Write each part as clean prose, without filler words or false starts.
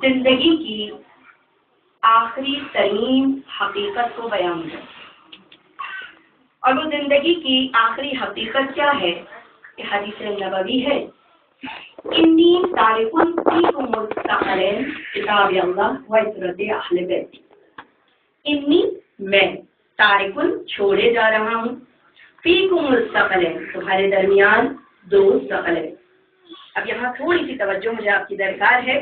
زندگی کی آخری ترین حقیقت کو بیان کریں، اور وہ زندگی کی آخری حقیقت کیا ہے؟ یہ حدیث نبوی ہے، انی تارکن فیکم الثقلین کتاب اللہ و عترت اہل بیت۔ انی میں تارکن چھوڑے جا رہا ہوں، فیکم الثقلین تمہارے درمیان دو ثقلین۔ اب یہاں تھوڑی سی توجہ مجھے آپ کی درکار ہے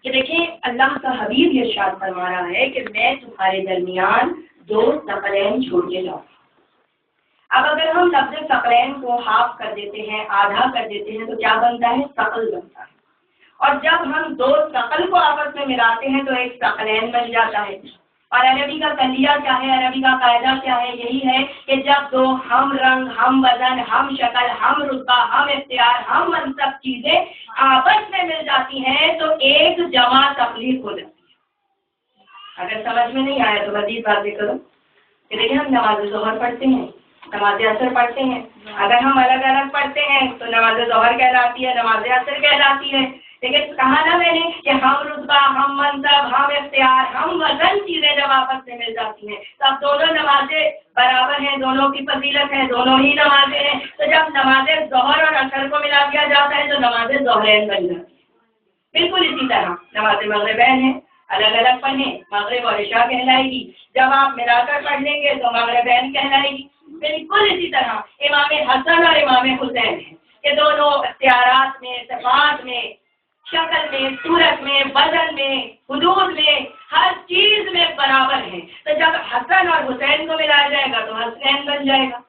کہ دیکھیں اللہ کا حبیب یہ ارشاد فرما رہا ہے کہ میں تمہارے درمیان دو ثقلین چھوڑ کے جاؤں۔ اب اگر ہم لفظ ثقلین کو ہاف کر دیتے ہیں، آدھا کر دیتے ہیں، تو کیا بنتا ہے؟ ثقل بنتا ہے۔ اور جب ہم دو ثقل کو آپس میں ملاتے ہیں تو ایک ثقلین بن جاتا ہے۔ اور عربی کا کلیہ کیا ہے، عربی کا قاعدہ کیا ہے؟ یہی ہے کہ جب دو ہم رنگ، ہم وزن، ہم شکل، ہم رتبہ، ہم اختیار، ہم منصب چیزیں آپس میں مل جاتی ہیں تو ایک جمع تخلیق ہو جاتی ہے۔ اگر سمجھ میں نہیں آیا تو مزید واضح کرو کہ دیکھیں ہم نماز ظہر پڑھتے ہیں، نماز عصر پڑھتے ہیں، اگر ہم الگ الگ پڑھتے ہیں تو نماز ظہر کہلاتی ہے، نماز عصر کہلاتی ہے۔ لیکن کہا نا میں نے کہ ہم رتبہ، ہم منصب، ہم اختیار، ہم وزن چیزیں جب آپس میں مل جاتی ہیں تو اب دونوں نمازیں برابر ہیں، دونوں کی فضیلت ہے، دونوں ہی نمازیں ہیں۔ تو جب نماز ظہر اور عصر کو ملا دیا جاتا ہے تو نماز ظہرین بن جاتی ہے۔ بالکل اسی طرح نماز مغربین ہے، الگ الگ پڑھیں مغرب اور عشاء کہلائے گی، جب آپ ملا کر پڑھ لیں گے تو مغربین کہلائے گی۔ بالکل اسی طرح امام حسن اور امام حسین ہیں کہ دونوں اختیارات میں، صفات میں، شکل میں، صورت میں، وزن میں، حدود میں، ہر چیز میں برابر ہیں۔ تو جب حسن اور حسین کو ملایا جائے گا تو حسین بن جائے گا۔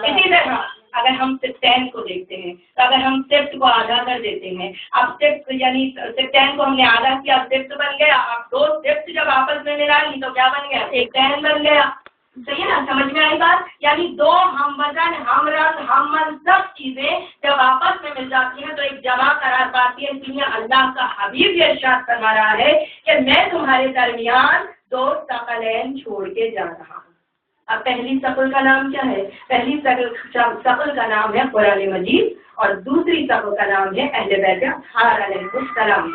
اسی طرح اگر ہم سفتین کو دیکھتے ہیں تو اگر ہم سفت کو آدھا کر دیتے ہیں، اب سفت یعنی سفتین کو ہم نے آدھا کیا، سفت بن گیا۔ اب دو سفت جب آپس میں ملا لی تو کیا بن گیا؟ سفتین بن گیا۔ صحیح ہے نا؟ سمجھ میں آئی بات؟ یعنی دو ہم وزن، ہم رنگ، ہم منصب چیزیں جب آپس میں مل جاتی ہیں تو ایک جمع قرار پاتی ہے۔ اس لیے اللہ کا حبیب یہ ارشاد فرما رہا ہے کہ میں تمہارے درمیان دو ثقلین چھوڑ کے جا رہا ہوں۔ اب پہلی ثقل کا نام کیا ہے؟ پہلی ثقل کا نام ہے قرآن مجید، اور دوسری ثقل کا نام ہے اہل بیت اطہار علیہ السلام۔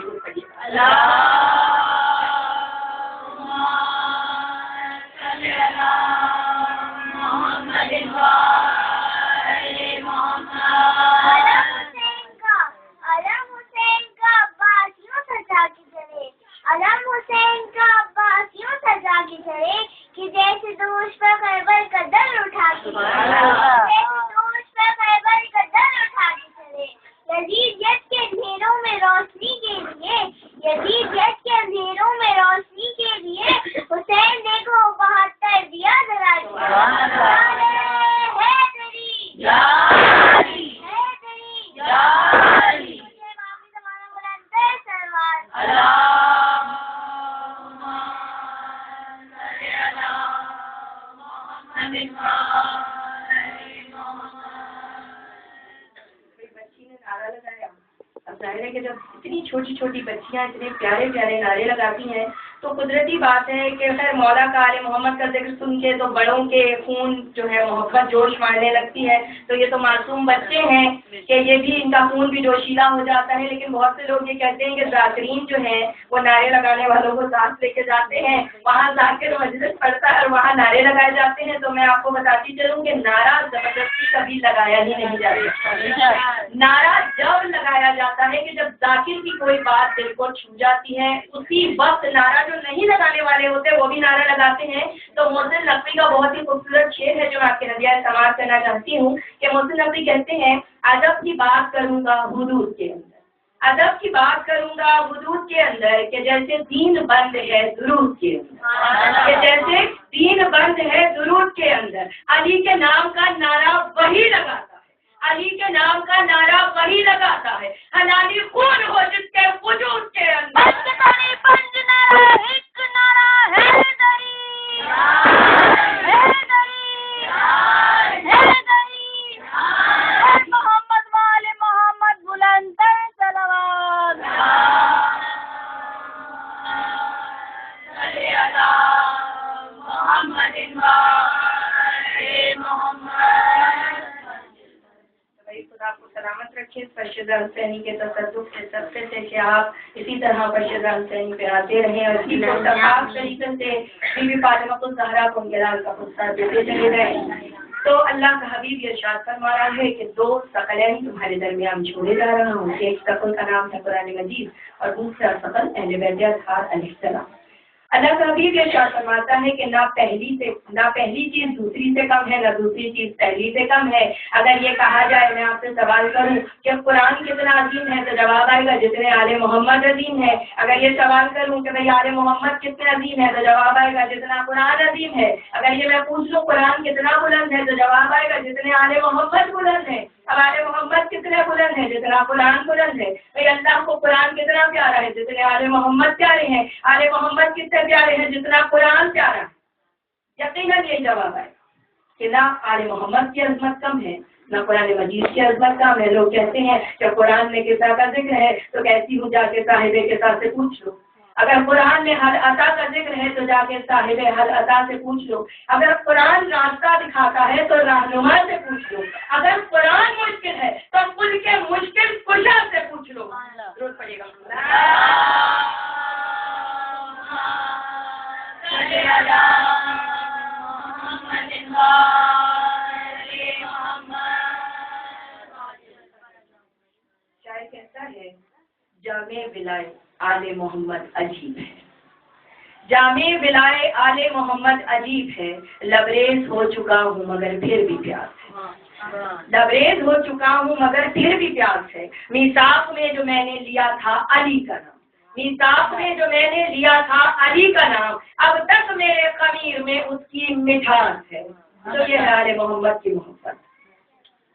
کہ جیسے دوش پر خیبر کا در اٹھا کے چلے، یزید کے اندھیروں میں روشنی کے لیے، یزید کے اندھیروں میں روشنی کے لیے حسین دیکھو 72 دیا جلا کہ جب اتنی چھوٹی چھوٹی بچیاں اتنے پیارے پیارے نعرے لگاتی ہیں تو قدرتی بات ہے کہ خیر مولا کا آل محمد کا ذکر سن کے تو بڑوں کے خون جو ہے محبت جوش مارنے لگتی ہے۔ تو یہ تو معصوم بچے ہیں کہ یہ بھی ان کا خون بھی جوشیلا ہو جاتا ہے۔ لیکن بہت سے لوگ یہ کہتے ہیں کہ ذاکرین جو ہیں وہ نعرے لگانے والوں کو ساتھ لے کے جاتے ہیں، وہاں ذاکر مجلس پڑتا ہے اور وہاں نعرے لگائے جاتے ہیں۔ تو میں آپ کو بتاتی چلوں کہ نعرہ زبردستی کبھی لگایا ہی نہیں جاتا۔ نعرہ جب لگایا جاتا ہے کہ جب ذاکر کی کوئی بات دل کو چھو جاتی ہے، اسی وقت نعرہ جو نہیں لگانے والے ہوتے وہ بھی نعرہ لگاتے ہیں۔ تو محسن نقوی کا بہت ہی خوبصورت شعر ہے جو میں آپ کے ہدیہ سماعت کرنا چاہتی ہوں کہ محسن نقوی کہتے ہیں، ادب کی بات کروں گا حدود کے اندر، ادب کی بات کروں گا حدود کے اندر، کہ جیسے دین بند ہے درود کے اندر، کہ جیسے دین بند ہے درود کے اندر۔ علی کے نام کا نعرہ وہی لگاتا ہے، علی کے نام کا نعرہ وہی لگاتا ہے، حلالی خون ہو جس کے وجود کے اندر۔ 21 پر شیزا حسینی کے تصدق کے صدقے سے کہ آپ اسی طرح پر شیزا حسینی پہ آتے رہیں اور اسی پرتفاق طریقے سے بی بی فاطمہ الزہرا کو ان کے لال کا پستہ دیتے چلے گئے. تو اللہ کا حبیب یہ ارشاد فرما رہا ہے کہ دو ثقلین تمہارے درمیان چھوڑے جا رہا ہوں. ایک ثقل کا نام ہے قرآن مجید اور دوسرا ثقل اہل بیت اطہار علیہ السلام. اللہ کا حبیب یہ ارشاد فرماتا ہے کہ نہ پہلی چیز دوسری سے کم ہے، نہ دوسری چیز پہلی سے کم ہے. اگر یہ کہا جائے میں آپ سے سوال کروں کہ قرآن کتنا عظیم ہے تو جواب آئے گا جتنے آل محمد عظیم ہے. اگر یہ سوال کروں کہ بھائی آل محمد کتنے عظیم ہے تو جواب آئے گا جتنا قرآن عظیم ہے. اگر یہ میں پوچھ لوں قرآن کتنا بلند ہے تو جواب آئے گا جتنے آل محمد بلند ہے. اب آل محمد کتنے بلند ہے جتنا قرآن بلند ہے. بھائی اللہ کو قرآن کتنا پیارا ہے جتنے آل محمد پیارے ہیں. آل محمد کتنے پیارے ہیں جتنا قرآن پیارا ہے. یقیناً یہی جواب ہے کہ نہ آل محمد کی عظمت کم ہے نہ قرآن مجید کی عظمت کم ہے. لوگ کہتے ہیں کہ قرآن میں کسا کا ذکر ہے تو کیسی ہو جا کے صاحب کسا سے پوچھ لو. اگر قرآن میں حل عطا کا ذکر ہے تو جا کے صاحب حل عطا سے پوچھ لو. اگر قرآن راستہ دکھاتا ہے تو رہنما سے پوچھ لو. اگر قرآن مشکل ہے تو خود کے مشکل کشا سے پوچھ لو. ضرورت پڑے گا. شاعر کہتا ہے جامع ولائے آل محمد عجیب ہے. جامع ولائے آل محمد عجیب ہے. لبریز ہو چکا ہوں مگر پھر بھی پیاس ہے. لبریز ہو چکا ہوں مگر پھر بھی پیاس ہے. میثاق میں جو میں نے لیا تھا علی کا نام، میثاق میں جو میں نے لیا تھا علی کا نام، اب تک میرے خمیر میں اس کی مٹھاس ہے. تو یہ ہے آل محمد کی محبت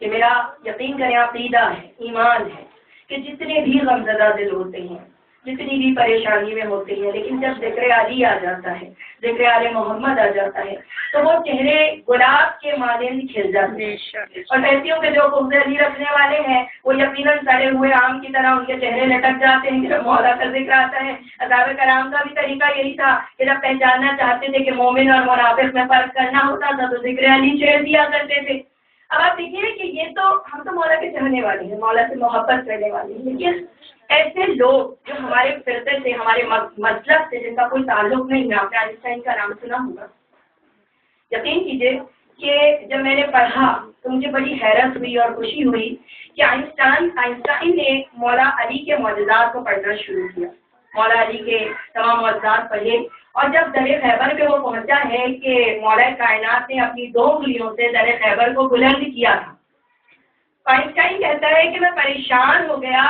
کہ میرا یقین کریں عقیدہ ہے، ایمان ہے کہ جتنے بھی غمزدہ دل ہوتے ہیں، جتنی بھی پریشانی میں ہوتے ہیں، لیکن جب ذکر علی آ جاتا ہے، ذکر آل محمد آ جاتا ہے تو وہ چہرے گلاب کے مانند کھل جاتے ہیں. اور کہتی ہوں کہ جو قرب علی رکھنے والے ہیں وہ یقیناً سڑے ہوئے آم کی طرح ان کے چہرے لٹک جاتے ہیں. جب مولا کا ذکر آتا ہے، اصحاب کرام کا بھی طریقہ یہی تھا کہ جب پہچاننا چاہتے تھے کہ مومن اور منافق میں فرق کرنا ہوتا تھا تو ذکر علی چھیڑ دیا کرتے تھے. اب آپ دیکھیے کہ یہ تو ہم تو مولا کے چاہنے والے ہیں، مولا سے محبت کرنے والے ہیں، لیکن ایسے لوگ جو ہمارے فرقے سے، ہمارے مذہب سے جن کا کوئی تعلق نہیں ہے، آپ نے آئنسٹائن کا نام سنا ہوگا. یقین کیجیے کہ جب میں نے پڑھا تو مجھے بڑی حیرت ہوئی اور خوشی ہوئی کہ آئنسٹائن نے مولا علی کے معجزات کو پڑھنا شروع کیا. مولا علی کے تمام معجزات پڑھے اور جب در خیبر پہ وہ پہنچا ہے کہ مولا کائنات نے اپنی 2 انگلیوں سے در خیبر کو بلند کیا تھا. آئنسٹائن کہتا ہے کہ میں پریشان ہو گیا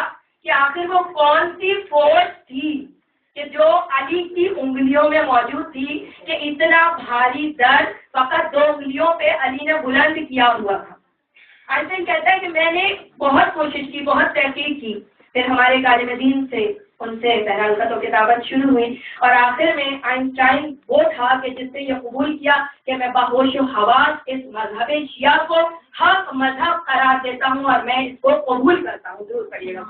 کہ آخر وہ کون سی فورس تھی کہ جو علی کی انگلیوں میں موجود تھی کہ اتنا بھاری درد فقط 2 انگلیوں پہ علی نے بلند کیا ہوا تھا. آئنسٹائن کہتا ہے کہ میں نے بہت کوشش کی، بہت تحقیق کی. پھر ہمارے عالم دین سے ان سے بہرحال و کتابت شروع ہوئی اور آخر میں آئنسٹائن وہ تھا کہ جس نے یہ قبول کیا کہ میں بہوش و حواس اس مذہب شیعہ کو حق مذہب قرار دیتا ہوں اور میں اس کو قبول کرتا ہوں. ضرور پڑھیے گا.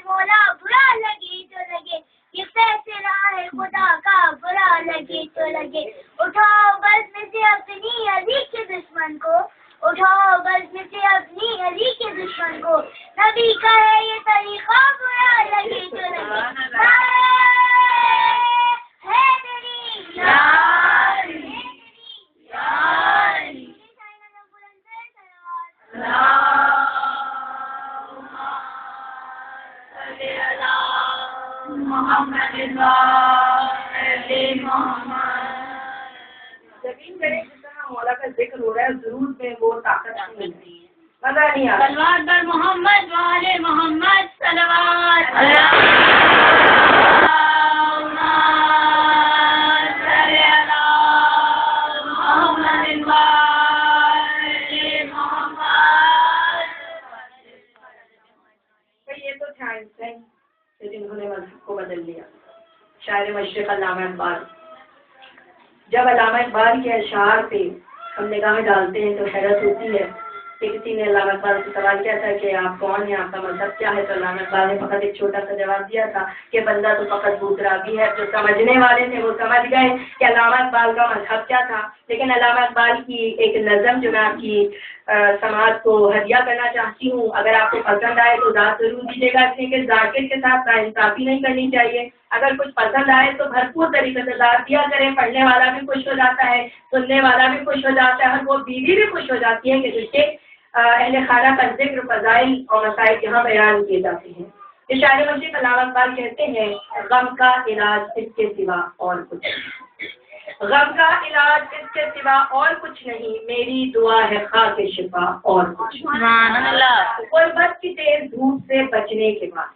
مولا برا لگے تو لگے، یہ فیصلہ ہے خدا کا، برا لگے تو لگے. اٹھاؤ بس میں سے اپنی علی کے دشمن کو، اٹھاؤ بس میں سے اپنی علی کے دشمن کو. نبی کا ہے یہ طریقہ، برا لگے تو لگے. ہے میری یار، یقین کریں جس طرح مولا کا ذکر ہو رہا ہے ضرور میں وہ طاقت نہیں ہے. مزہ نہیں آ رہا. صلوات بر محمد والے محمد صلوات. یہ تو تھا آئنسٹائن لیکن انہوں نے مذہب کو بدل لیا. شاعر مشرق علامہ اقبال، جب علامہ اقبال کے اشعار پہ ہم نگاہ ڈالتے ہیں تو حیرت ہوتی ہے کہ کسی نے علامہ اقبال سے سوال کیا تھا کہ آپ کون ہیں، آپ کا مذہب کیا ہے، تو علامہ اقبال نے فقط ایک چھوٹا سا جواب دیا تھا کہ بندہ تو فقط بوترابی ہے۔ جو سمجھنے والے تھے وہ سمجھ گئے کہ علامہ اقبال کا مذہب کیا تھا، لیکن علامہ اقبال کی ایک نظم جو میں آپ کی سماعت کو ہدیہ کرنا چاہتی ہوں، اگر آپ کو پسند آئے تو ذات ضرور دیجیے گا، اس لیے کہ ذاکر کے ساتھ ناانصافی نہیں کرنی چاہیے۔ اگر کچھ پسند آئے تو بھرپور طریقے سے ذات دیا کریں، پڑھنے والا بھی خوش ہو جاتا ہے، سننے والا بھی خوش ہو جاتا ہے، اور وہ بیوی بھی خوش ہو جاتی ہے کہ جس کے اہل خانہ کا ذکر، فضائل اور مسائل یہاں بیان کیے جاتے ہیں۔ یہ شاعر مشرق علامہ اقبال کہتے ہیں، غم کا علاج اس کے سوا اور کچھ نہیں، غم کا علاج اس کے سوا اور کچھ نہیں، میری دعا ہے خاک شفا اور کچھ نہیں، غربت کی تیز دھوپ سے بچنے کے بعد